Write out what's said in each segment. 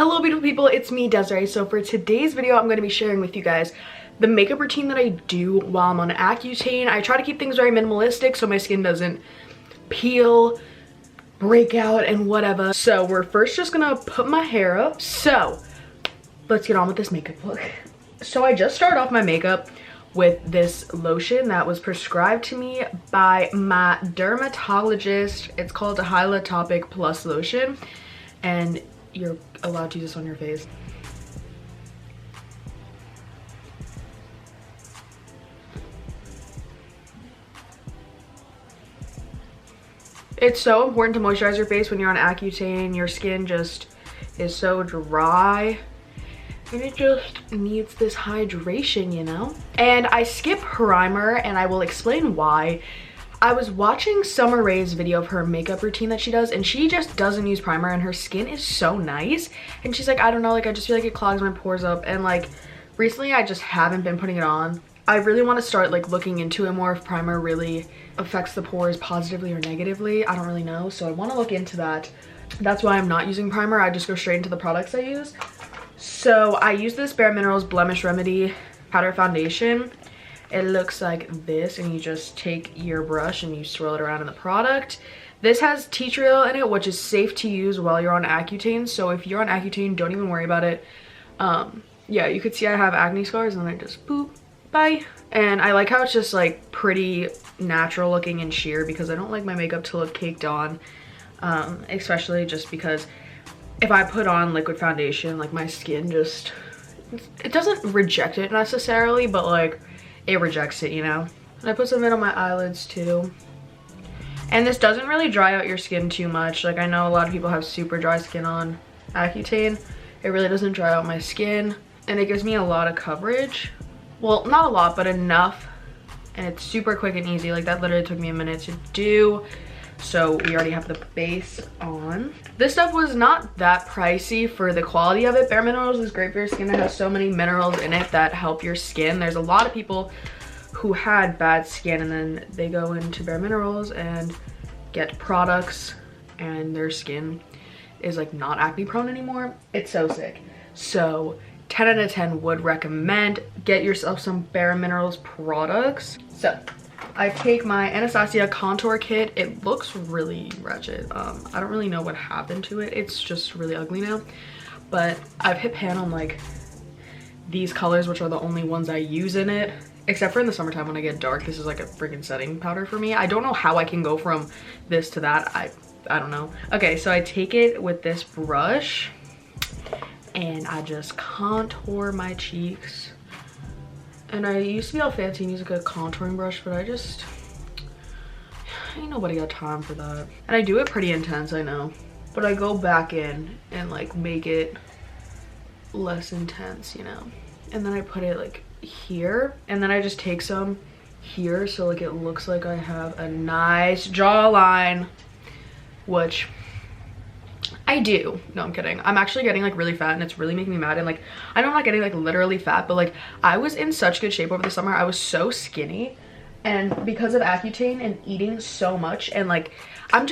Hello beautiful people, it's me Desiree. So for today's video I'm going to be sharing with you guys the makeup routine that I do while I'm on Accutane. I try to keep things very minimalistic so my skin doesn't peel, break out, and whatever. So we're first just gonna put my hair up. So let's get on with this makeup look. So I just started off my makeup with this lotion that was prescribed to me by my dermatologist. It's called a Hyalotopic Plus lotion, and you're allowed to use this on your face. It's so important to moisturize your face when you're on Accutane. Your skin just is so dry and it just needs this hydration, you know? And I skip primer, and I will explain why. I was watching Summer Rae's video of her makeup routine that she does, and she just doesn't use primer, and her skin is so nice. And she's like, I don't know, like I just feel like it clogs my pores up. And like recently I just haven't been putting it on. I really want to start like looking into it more if primer really affects the pores positively or negatively. I don't really know, so I want to look into that. That's why I'm not using primer. I just go straight into the products I use. So I use this Bare Minerals Blemish Remedy powder foundation. It looks like this, and you just take your brush and you swirl it around in the product. This has tea tree oil in it, which is safe to use while you're on Accutane. So if you're on Accutane, don't even worry about it. Yeah, you could see I have acne scars, and then I just boop, bye. And I like how it's just like pretty natural looking and sheer, because I don't like my makeup to look caked on, especially just because if I put on liquid foundation, like my skin just, it doesn't reject it necessarily, but like it rejects it, you know? And I put some in on my eyelids too. And this doesn't really dry out your skin too much. Like I know a lot of people have super dry skin on Accutane. It really doesn't dry out my skin, and it gives me a lot of coverage. Well, not a lot, but enough. And it's super quick and easy. Like that literally took me a minute to do. So we already have the base on. This stuff was not that pricey for the quality of it. Bare Minerals is great for your skin. It has so many minerals in it that help your skin. There's a lot of people who had bad skin, and then they go into Bare Minerals and get products, and their skin is like not acne prone anymore. It's so sick. So 10 out of 10 would recommend. Get yourself some Bare Minerals products. So I take my Anastasia contour kit. It looks really wretched. I don't really know what happened to it. It's just really ugly now. But I've hit pan on like these colors, which are the only ones I use in it. Except for in the summertime when I get dark. This is like a freaking setting powder for me. I don't know how I can go from this to that. I don't know. Okay, so I take it with this brush and I just contour my cheeks. And I used to be all fancy and use like a contouring brush, but ain't nobody got time for that. And I do it pretty intense, I know. But I go back in and like make it less intense, you know. And then I put it like here, and then I just take some here so like it looks like I have a nice jawline, which I do. No, I'm kidding. I'm actually getting like really fat, and it's really making me mad. And like, I know I'm not getting like literally fat, but like I was in such good shape over the summer. I was so skinny, and because of Accutane and eating so much, and like I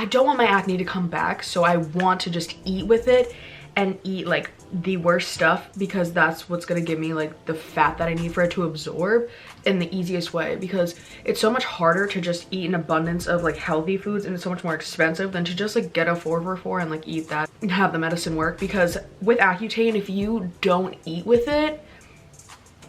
don't want my acne to come back, so I want to just eat with it and eat like the worst stuff, because that's what's gonna give me like the fat that I need for it to absorb in the easiest way. Because it's so much harder to just eat an abundance of like healthy foods, and it's so much more expensive than to just like get a 444 and like eat that and have the medicine work. Because with Accutane, if you don't eat with it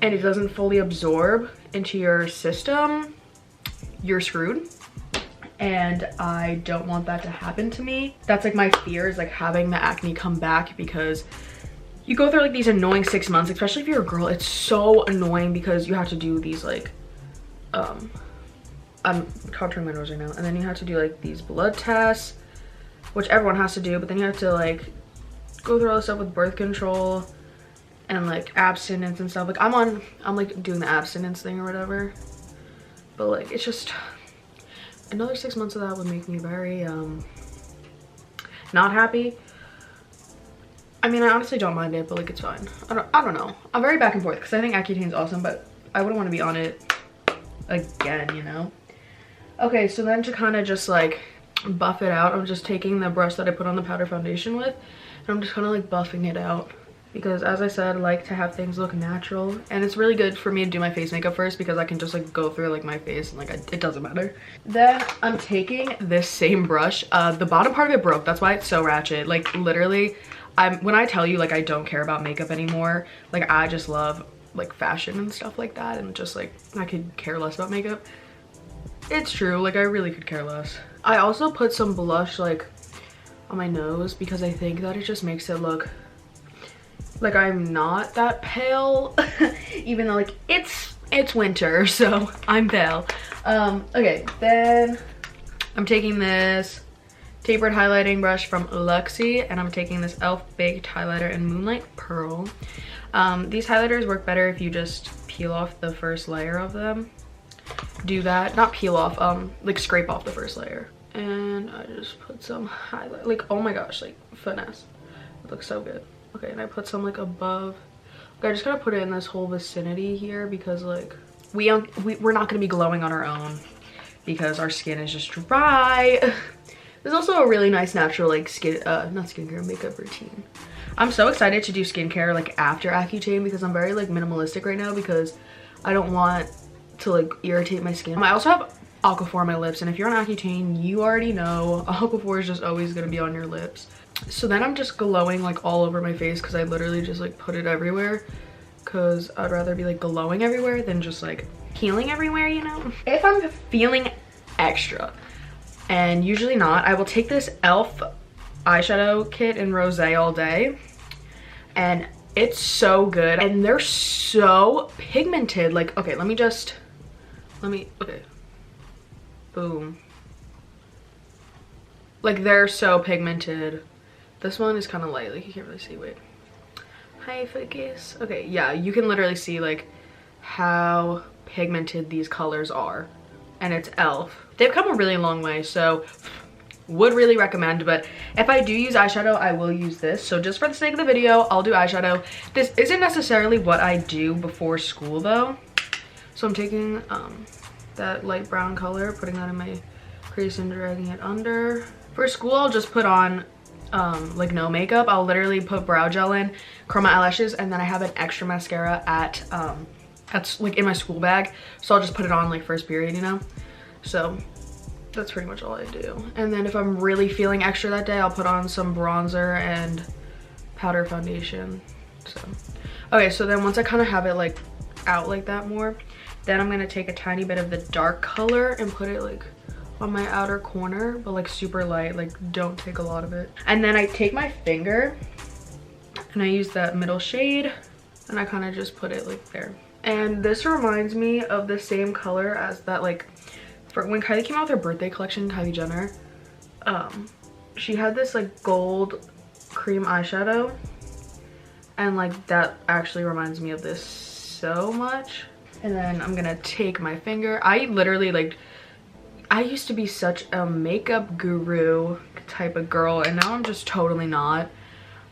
and it doesn't fully absorb into your system, you're screwed. And I don't want that to happen to me. That's like my fear, is like having the acne come back, because you go through like these annoying 6 months, especially if you're a girl. It's so annoying because you have to do these like I'm contouring my nose right now, and then you have to do like these blood tests, which everyone has to do, but then you have to like go through all this stuff with birth control and like abstinence and stuff. Like I'm like doing the abstinence thing or whatever, but like it's just another 6 months of that would make me very not happy. I mean, I honestly don't mind it, but like it's fine. I don't know. I'm very back and forth, because I think Accutane's awesome, but I wouldn't want to be on it again, you know? Okay, so then to kind of just like buff it out, I'm just taking the brush that I put on the powder foundation with, And I'm just kind of like buffing it out because, as I said, I like to have things look natural, and it's really good for me to do my face makeup first because I can just like go through like my face and like it doesn't matter. Then I'm taking this same brush. The bottom part of it broke, that's why it's so ratchet. Like literally, when I tell you like I don't care about makeup anymore, like I just love like fashion and stuff like that, and just like I could care less about makeup. It's true, like I really could care less. I also put some blush like on my nose because I think that it just makes it look like I'm not that pale even though like it's winter, so I'm pale. Okay, then I'm taking this tapered highlighting brush from Luxie, and I'm taking this e.l.f. baked highlighter in Moonlight Pearl. These highlighters work better if you just peel off the first layer of them. Do that, not peel off, like scrape off the first layer. And I just put some highlight, like oh my gosh, like finesse. It looks so good. Okay, and I put some like above. Okay, I just gotta put it in this whole vicinity here because like we're not gonna be glowing on our own because our skin is just dry. There's also a really nice natural like not skincare, makeup routine. I'm so excited to do skincare like after Accutane because I'm very like minimalistic right now because I don't want to like irritate my skin. I also have Aquaphor on my lips, and if you're on Accutane, you already know Aquaphor is just always gonna be on your lips. So then I'm just glowing like all over my face because I literally just like put it everywhere because I'd rather be like glowing everywhere than just like healing everywhere, you know? If I'm feeling extra, and usually not, I will take this e.l.f. eyeshadow kit in Rosé All Day, and it's so good, and they're so pigmented. Like, okay, okay, boom. Like, they're so pigmented. This one is kind of light, like you can't really see. Wait, hi, focus. Okay, yeah, you can literally see like how pigmented these colors are, and it's e.l.f. They've come a really long way, so would really recommend. But if I do use eyeshadow, I will use this. So just for the sake of the video, I'll do eyeshadow. This isn't necessarily what I do before school though. So I'm taking that light brown color, putting that in my crease and dragging it under. For school, I'll just put on like no makeup. I'll literally put brow gel in, curl my eyelashes, and then I have an extra mascara at that's like in my school bag, so I'll just put it on like first period, you know? So that's pretty much all I do. And then if I'm really feeling extra that day, I'll put on some bronzer and powder foundation. So okay, so then once I kind of have it like out like that more, then I'm gonna take a tiny bit of the dark color and put it like on my outer corner, but like super light, like don't take a lot of it. And then I take my finger and I use that middle shade and I kind of just put it like there. And this reminds me of the same color as that, like for when Kylie came out with her birthday collection, Kylie Jenner, she had this like gold cream eyeshadow, and like that actually reminds me of this so much. And then I'm gonna take my finger. I literally like, I used to be such a makeup guru type of girl, and now I'm just totally not.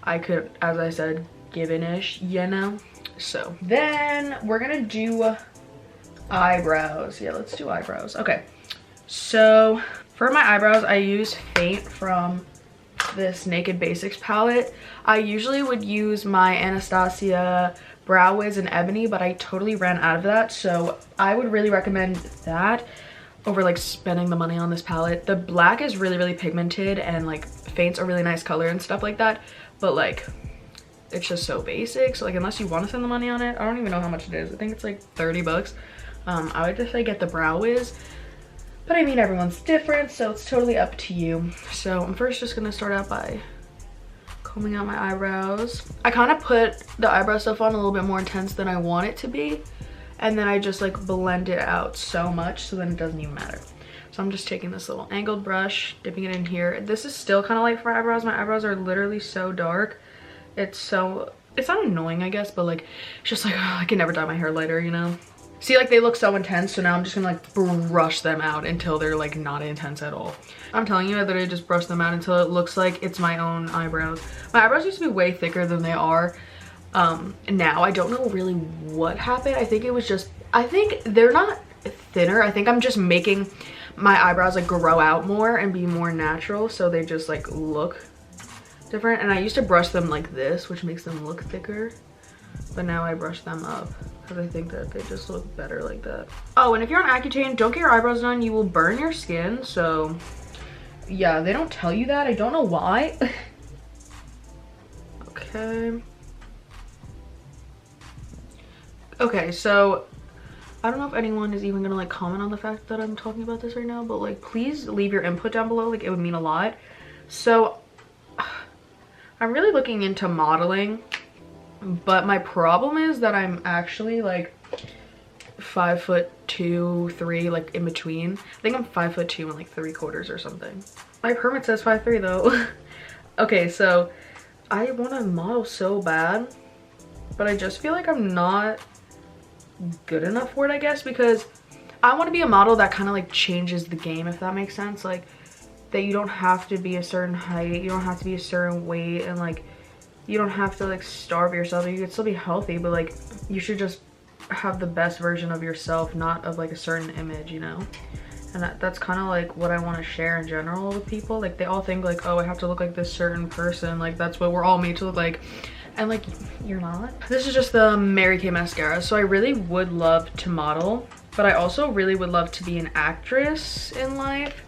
I could, as I said, given-ish, you know? So then we're gonna do eyebrows. Yeah, let's do eyebrows. Okay, so for my eyebrows, I use Faint from this Naked Basics palette. I usually would use my Anastasia Brow Wiz in Ebony, but I totally ran out of that, so I would really recommend that over like spending the money on this palette. The black is really, really pigmented, and like Faint's a really nice color and stuff like that, but like it's just so basic. So like unless you want to spend the money on it, I don't even know how much it is. I think it's like 30 bucks. I would just like get the Brow Wiz, but I mean everyone's different, so it's totally up to you. So I'm first just gonna start out by combing out my eyebrows. I kind of put the eyebrow stuff on a little bit more intense than I want it to be, and then I just like blend it out so much so then it doesn't even matter. So I'm just taking this little angled brush, dipping it in here. This is still kind of light for eyebrows. My eyebrows are literally so dark. It's not annoying, I guess, but like it's just like, oh, I can never dye my hair lighter, you know? See, like they look so intense, so now I'm just gonna like brush them out until they're like not intense at all. I'm telling you, I literally just brush them out until it looks like it's my own eyebrows. My eyebrows used to be way thicker than they are now. I don't know really what happened. I think it was just, I think they're not thinner. I think I'm just making my eyebrows like grow out more and be more natural, so they just like look different. And I used to brush them like this, which makes them look thicker. But now I brush them up because I think that they just look better like that. Oh, and if you're on Accutane, don't get your eyebrows done. You will burn your skin. So yeah, they don't tell you that. I don't know why. Okay. Okay, so I don't know if anyone is even gonna like comment on the fact that I'm talking about this right now, but like please leave your input down below. Like it would mean a lot. So I'm really looking into modeling, but my problem is that I'm actually like 5'2", 3, like in between. I think I'm 5'2" and like 3/4 or something. My permit says 5'3" though. Okay, so I want to model so bad, but I just feel like I'm not good enough for it, I guess, because I want to be a model that kind of like changes the game, if that makes sense. Like that you don't have to be a certain height, you don't have to be a certain weight, and like you don't have to like starve yourself. You could still be healthy, but like you should just have the best version of yourself, not of like a certain image, you know? And that's kind of like what I want to share in general with people. Like they all think like, oh, I have to look like this certain person, like that's what we're all made to look like, and like you're not. This is just the Mary Kay mascara. So I really would love to model, but I also really would love to be an actress in life,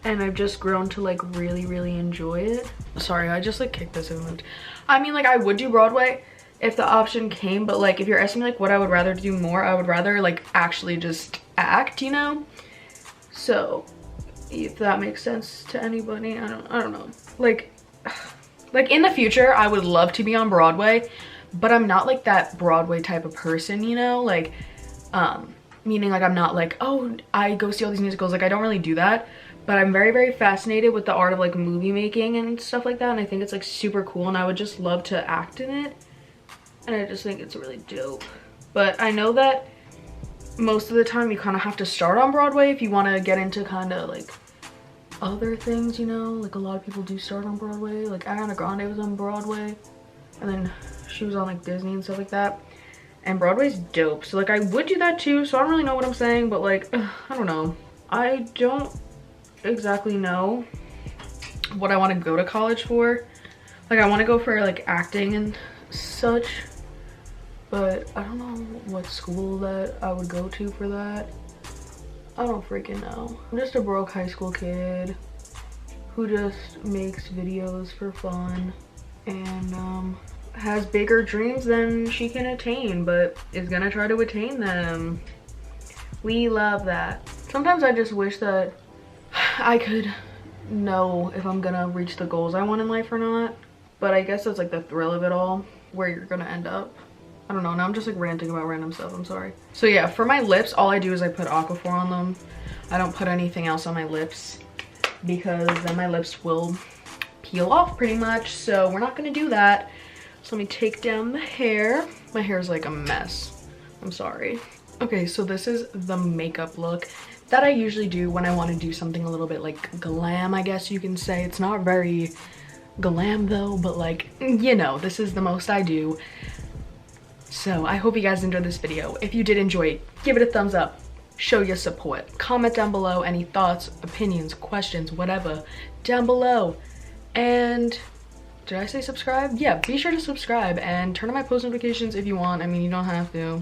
and I've just grown to like really enjoy it. Sorry, I just like kicked this and moved. I mean, like I would do Broadway if the option came, but like if you're asking me like what I would rather do more, I would rather like actually just act, you know? So if that makes sense to anybody, I don't know. Like in the future I would love to be on Broadway, but I'm not like that Broadway type of person, you know? Like meaning like I'm not like, oh, I go see all these musicals. Like I don't really do that, but I'm very fascinated with the art of like movie making and stuff like that, and I think it's like super cool, and I would just love to act in it, and I just think it's really dope. But I know that most of the time you kind of have to start on Broadway if you want to get into kind of like other things, you know? Like a lot of people do start on Broadway. Like Ariana Grande was on Broadway, and then she was on like Disney and stuff like that, and Broadway's dope. So like I would do that too, so I don't really know what I'm saying, but like I don't know. I don't exactly know what I want to go to college for. Like I want to go for like acting and such, but I don't know what school that I would go to for that. I don't freaking know. I'm just a broke high school kid who just makes videos for fun and has bigger dreams than she can attain, but is gonna try to attain them. We love that. Sometimes I just wish that I could know if I'm gonna reach the goals I want in life or not, but I guess that's like the thrill of it all, where you're gonna end up. I don't know, now I'm just like ranting about random stuff, I'm sorry. So yeah, for my lips, all I do is I put Aquaphor on them. I don't put anything else on my lips because then my lips will peel off pretty much, so we're not gonna do that. So let me take down the hair. My hair is like a mess, I'm sorry. Okay, so this is the makeup look that I usually do when I want to do something a little bit like glam, I guess you can say. It's not very glam though, but like, you know, this is the most I do. So I hope you guys enjoyed this video. If you did enjoy it, give it a thumbs up, show your support. Comment down below any thoughts, opinions, questions, whatever down below. And did I say subscribe? Yeah, be sure to subscribe and turn on my post notifications if you want. I mean, you don't have to.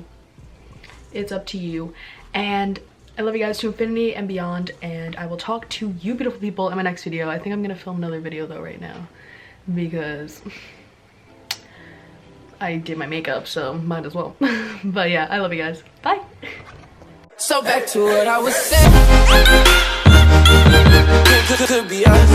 It's up to you. And I love you guys to infinity and beyond, and I will talk to you beautiful people in my next video. I think I'm gonna film another video though right now because I did my makeup, so might as well. But yeah, I love you guys. Bye. So back to what I was saying. Could be us.